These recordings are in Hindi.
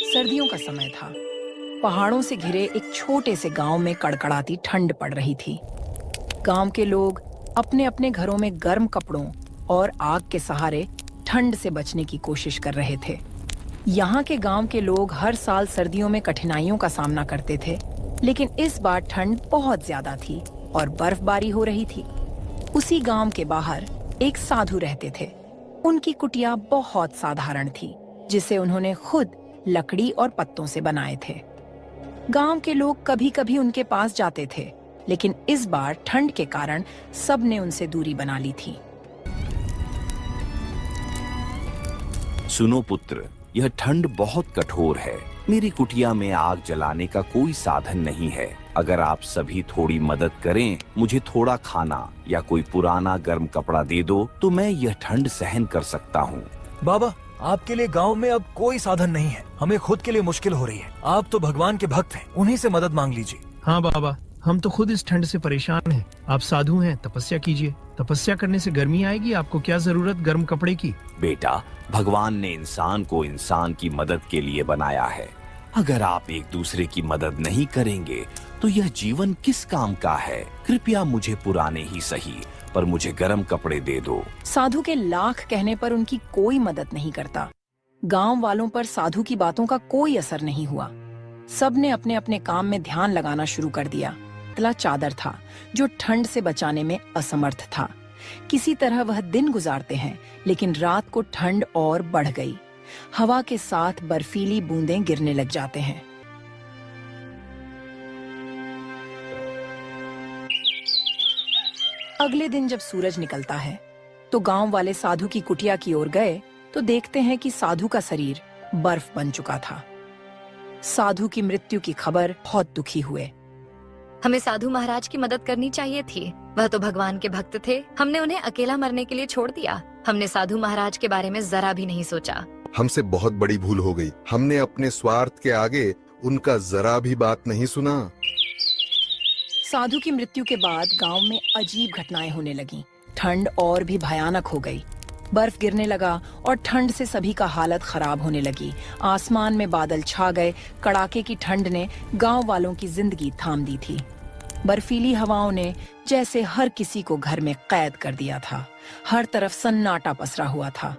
सर्दियों का समय था। पहाड़ों से घिरे एक छोटे से गांव में कड़कड़ाती ठंड पड़ रही थी। गांव के लोग अपने अपने घरों में गर्म कपड़ों और आग के सहारे ठंड से बचने की कोशिश कर रहे थे। यहाँ के गांव के लोग हर साल सर्दियों में कठिनाइयों का सामना करते थे, लेकिन इस बार ठंड बहुत ज्यादा थी और बर्फबारी हो रही थी। उसी गांव के बाहर एक साधु रहते थे। उनकी कुटिया बहुत साधारण थी, जिसे उन्होंने खुद लकड़ी और पत्तों से बनाए थे। गांव के लोग कभी-कभी उनके पास जाते थे, लेकिन इस बार ठंड के कारण सबने उनसे दूरी बना ली थी। सुनो पुत्र, यह ठंड बहुत कठोर है। मेरी कुटिया में आग जलाने का कोई साधन नहीं है। अगर आप सभी थोड़ी मदद करें, मुझे थोड़ा खाना या कोई पुराना गर्म कपड़ा दे दो, तो मैं यह ठंड सहन कर सकता हूँ। बाबा, आपके लिए गांव में अब कोई साधन नहीं है। हमें खुद के लिए मुश्किल हो रही है। आप तो भगवान के भक्त हैं, उन्हीं से मदद मांग लीजिए। हाँ बाबा, हम तो खुद इस ठंड से परेशान हैं। आप साधु हैं, तपस्या कीजिए। तपस्या करने से गर्मी आएगी। आपको क्या जरूरत गर्म कपड़े की? बेटा, भगवान ने इंसान को इंसान की मदद के लिए बनाया है। अगर आप एक दूसरे की मदद नहीं करेंगे तो यह जीवन किस काम का है? कृपया मुझे पुराने ही सही, पर मुझे गर्म कपड़े दे दो। साधु के लाख कहने पर उनकी कोई मदद नहीं करता। गांव वालों पर साधु की बातों का कोई असर नहीं हुआ। सबने अपने अपने काम में ध्यान लगाना शुरू कर दिया। पतला चादर था जो ठंड से बचाने में असमर्थ था। किसी तरह वह दिन गुजारते हैं, लेकिन रात को ठंड और बढ़ गई। हवा के साथ बर्फीली बूंदें गिरने लग जाते हैं। अगले दिन जब सूरज निकलता है तो गांव वाले साधु की कुटिया की ओर गए तो देखते हैं कि साधु का शरीर बर्फ बन चुका था। साधु की मृत्यु की खबर बहुत दुखी हुए। हमें साधु महाराज की मदद करनी चाहिए थी। वह तो भगवान के भक्त थे। हमने उन्हें अकेला मरने के लिए छोड़ दिया। हमने साधु महाराज के बारे में जरा भी नहीं सोचा। हमसे बहुत बड़ी भूल हो गई। हमने अपने स्वार्थ के आगे उनका जरा भी बात नहीं सुना। साधु की मृत्यु के बाद गांव में अजीब घटनाएं होने लगीं। ठंड और भी भयानक हो गई। बर्फ गिरने लगा और ठंड से सभी का हालत खराब होने लगी। आसमान में बादल छा गए। कड़ाके की ठंड ने गांव वालों की जिंदगी थाम दी थी। बर्फीली हवाओं ने जैसे हर किसी को घर में कैद कर दिया था। हर तरफ सन्नाटा पसरा हुआ था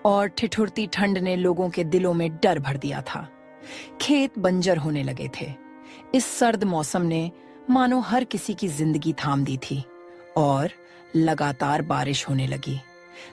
और ठिठुरती ठंड ने लोगों के दिलों में डर भर दिया था। खेत बंजर होने लगे थे। इस सर्द मौसम ने मानो हर किसी की जिंदगी थाम दी थी और लगातार बारिश होने लगी।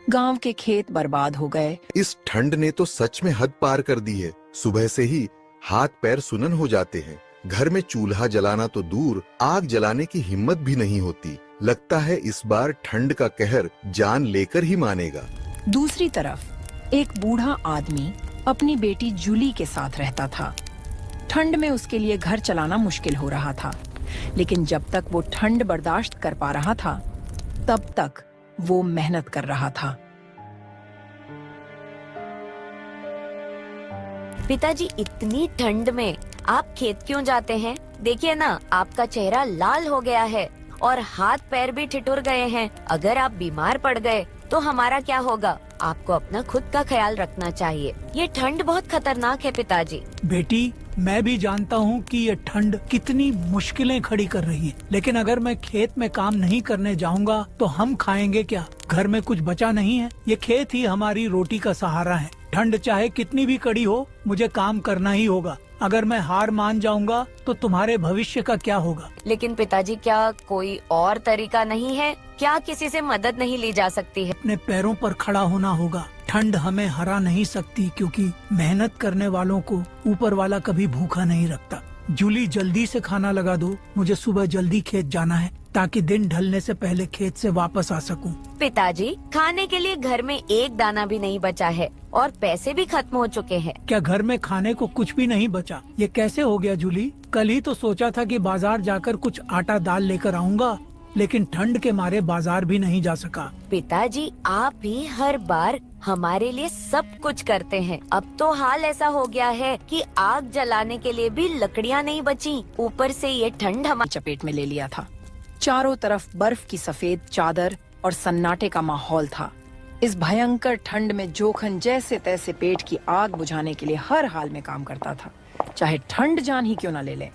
गांव के खेत बर्बाद हो गए। इस ठंड ने तो सच में हद पार कर दी है। सुबह से ही हाथ पैर सुनन हो जाते हैं। घर में चूल्हा जलाना तो दूर, आग जलाने की हिम्मत भी नहीं होती। लगता है इस बार ठंड का कहर जान लेकर ही मानेगा। दूसरी तरफ एक बूढ़ा आदमी अपनी बेटी जूली के साथ रहता था। ठंड में उसके लिए घर चलाना मुश्किल हो रहा था, लेकिन जब तक वो ठंड बर्दाश्त कर पा रहा था, तब तक वो मेहनत कर रहा था। पिताजी, इतनी ठंड में आप खेत क्यों जाते हैं? देखिए ना, आपका चेहरा लाल हो गया है और हाथ पैर भी ठिठुर गए हैं। अगर आप बीमार पड़ गए तो हमारा क्या होगा? आपको अपना खुद का ख्याल रखना चाहिए। ये ठंड बहुत खतरनाक है पिताजी। बेटी, मैं भी जानता हूँ कि ये ठंड कितनी मुश्किलें खड़ी कर रही है, लेकिन अगर मैं खेत में काम नहीं करने जाऊँगा तो हम खाएंगे क्या? घर में कुछ बचा नहीं है। ये खेत ही हमारी रोटी का सहारा है। ठंड चाहे कितनी भी कड़ी हो, मुझे काम करना ही होगा। अगर मैं हार मान जाऊंगा तो तुम्हारे भविष्य का क्या होगा? लेकिन पिताजी, क्या कोई और तरीका नहीं है? क्या किसी से मदद नहीं ली जा सकती है? अपने पैरों पर खड़ा होना होगा। ठंड हमें हरा नहीं सकती, क्योंकि मेहनत करने वालों को ऊपर वाला कभी भूखा नहीं रखता। जूली, जल्दी से खाना लगा दो। मुझे सुबह जल्दी खेत जाना है ताकि दिन ढलने से पहले खेत से वापस आ सकूं। पिताजी, खाने के लिए घर में एक दाना भी नहीं बचा है और पैसे भी खत्म हो चुके हैं। क्या घर में खाने को कुछ भी नहीं बचा? ये कैसे हो गया जूली? कल ही तो सोचा था कि बाजार जाकर कुछ आटा दाल लेकर आऊंगा, लेकिन ठंड के मारे बाजार भी नहीं जा सका। पिताजी, आप भी हर बार हमारे लिए सब कुछ करते हैं। अब तो हाल ऐसा हो गया है कि आग जलाने के लिए भी लकड़ियाँ नहीं बची। ऊपर से ये ठंड हमारी चपेट में ले लिया था। चारों तरफ बर्फ की सफेद चादर और सन्नाटे का माहौल था। इस भयंकर ठंड में जोखन जैसे तैसे पेट की आग बुझाने के लिए हर हाल में काम करता था, चाहे ठंड जान ही क्यों ना ले ले।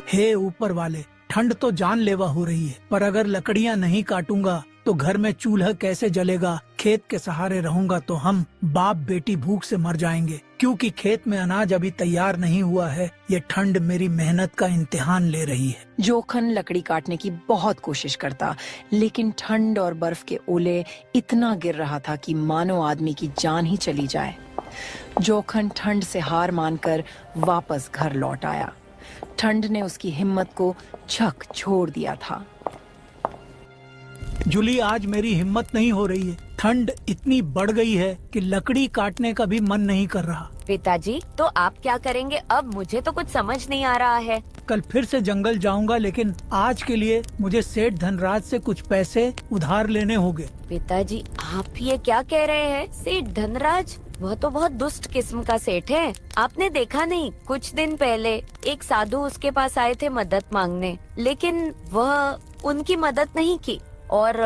हे ऊपर वाले, ठंड तो जानलेवा हो रही है, पर अगर लकड़ियां नहीं काटूंगा तो घर में चूल्हा कैसे जलेगा? खेत के सहारे रहूंगा तो हम बाप बेटी भूख से मर जाएंगे, क्योंकि खेत में अनाज अभी तैयार नहीं हुआ है। ये ठंड मेरी मेहनत का इम्तिहान ले रही है। जोखन लकड़ी काटने की बहुत कोशिश करता, लेकिन ठंड और बर्फ के ओले इतना गिर रहा था कि मानो आदमी की जान ही चली जाए। जोखन ठंड से हार मानकर वापस घर लौट आया। ठंड ने उसकी हिम्मत को झक छोड़ दिया था। जूली, आज मेरी हिम्मत नहीं हो रही है। ठंड इतनी बढ़ गई है कि लकड़ी काटने का भी मन नहीं कर रहा। पिताजी, तो आप क्या करेंगे अब? मुझे तो कुछ समझ नहीं आ रहा है। कल फिर से जंगल जाऊंगा, लेकिन आज के लिए मुझे सेठ धनराज से कुछ पैसे उधार लेने होंगे। पिताजी, आप ये क्या कह रहे हैं? सेठ धनराज, वह तो बहुत दुष्ट किस्म का सेठ है। आपने देखा नहीं, कुछ दिन पहले एक साधु उसके पास आए थे मदद मांगने, लेकिन वह उनकी मदद नहीं की और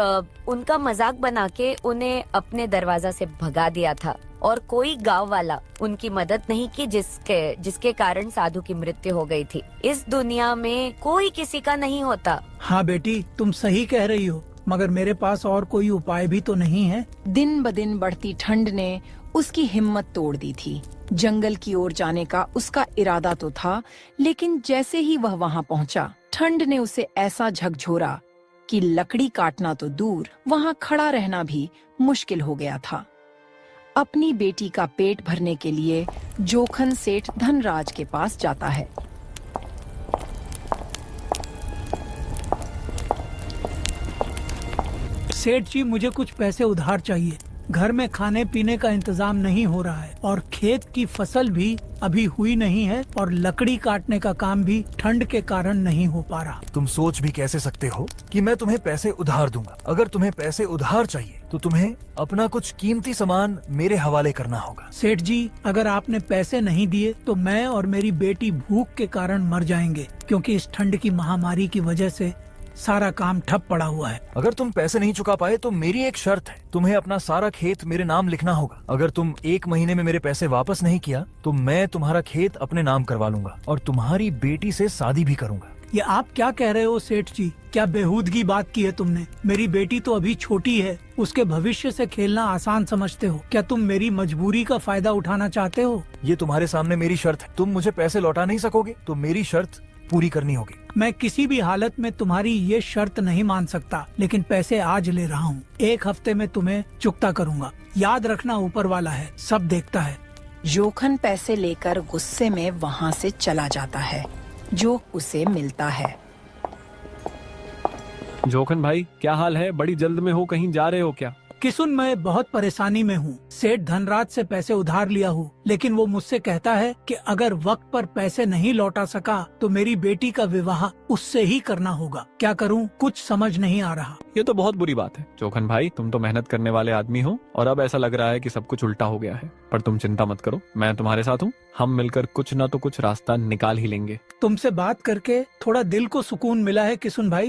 उनका मजाक बना के उन्हें अपने दरवाजा से भगा दिया था। और कोई गांव वाला उनकी मदद नहीं की, जिसके कारण साधु की मृत्यु हो गई थी। इस दुनिया में कोई किसी का नहीं होता। हाँ बेटी, तुम सही कह रही हो, मगर मेरे पास और कोई उपाय भी तो नहीं है। दिन ब दिन बढ़ती ठंड ने उसकी हिम्मत तोड़ दी थी। जंगल की ओर जाने का उसका इरादा तो था, लेकिन जैसे ही वह वहां पहुंचा, ठंड ने उसे ऐसा झकझोरा कि लकड़ी काटना तो दूर, वहां खड़ा रहना भी मुश्किल हो गया था। अपनी बेटी का पेट भरने के लिए जोखन सेठ धनराज के पास जाता है। सेठ जी, मुझे कुछ पैसे उधार चाहिए। घर में खाने पीने का इंतजाम नहीं हो रहा है और खेत की फसल भी अभी हुई नहीं है और लकड़ी काटने का काम भी ठंड के कारण नहीं हो पा रहा। तुम सोच भी कैसे सकते हो कि मैं तुम्हें पैसे उधार दूंगा? अगर तुम्हें पैसे उधार चाहिए तो तुम्हें अपना कुछ कीमती सामान मेरे हवाले करना होगा। सेठ जी, अगर आपने पैसे नहीं दिए तो मैं और मेरी बेटी भूख के कारण मर जाएंगे, क्योंकि इस ठंड की महामारी की वजह से सारा काम ठप पड़ा हुआ है। अगर तुम पैसे नहीं चुका पाए तो मेरी एक शर्त है, तुम्हें अपना सारा खेत मेरे नाम लिखना होगा। अगर तुम 1 महीने में मेरे पैसे वापस नहीं किया तो मैं तुम्हारा खेत अपने नाम करवा लूंगा और तुम्हारी बेटी से शादी भी करूंगा। ये आप क्या कह रहे हो सेठ जी? क्या बेहूदगी बात की है तुमने? मेरी बेटी तो अभी छोटी है, उसके भविष्य से खेलना आसान समझते हो? क्या तुम मेरी मजबूरी का फायदा उठाना चाहते हो? ये तुम्हारे सामने मेरी शर्त है। तुम मुझे पैसे लौटा नहीं सकोगे तो मेरी शर्त पूरी करनी होगी। मैं किसी भी हालत में तुम्हारी ये शर्त नहीं मान सकता, लेकिन पैसे आज ले रहा हूँ। 1 हफ्ते में तुम्हें चुकता करूँगा। याद रखना, ऊपर वाला है, सब देखता है। जोखन पैसे लेकर गुस्से में वहां से चला जाता है, जो उसे मिलता है। जोखन भाई, क्या हाल है? बड़ी जल्द में हो, कहीं जा रहे हो क्या? किसुन, मैं बहुत परेशानी में हूँ। सेठ धनराज से पैसे उधार लिया हूँ, लेकिन वो मुझसे कहता है कि अगर वक्त पर पैसे नहीं लौटा सका तो मेरी बेटी का विवाह उससे ही करना होगा। क्या करूँ, कुछ समझ नहीं आ रहा। ये तो बहुत बुरी बात है। जोखन भाई, तुम तो मेहनत करने वाले आदमी हो और अब ऐसा लग रहा है कि सब कुछ उल्टा हो गया है। पर तुम चिंता मत करो, मैं तुम्हारे साथ हूँ। हम मिलकर कुछ न तो कुछ रास्ता निकाल ही लेंगे। तुमसे बात करके थोड़ा दिल को सुकून मिला है किसुन भाई।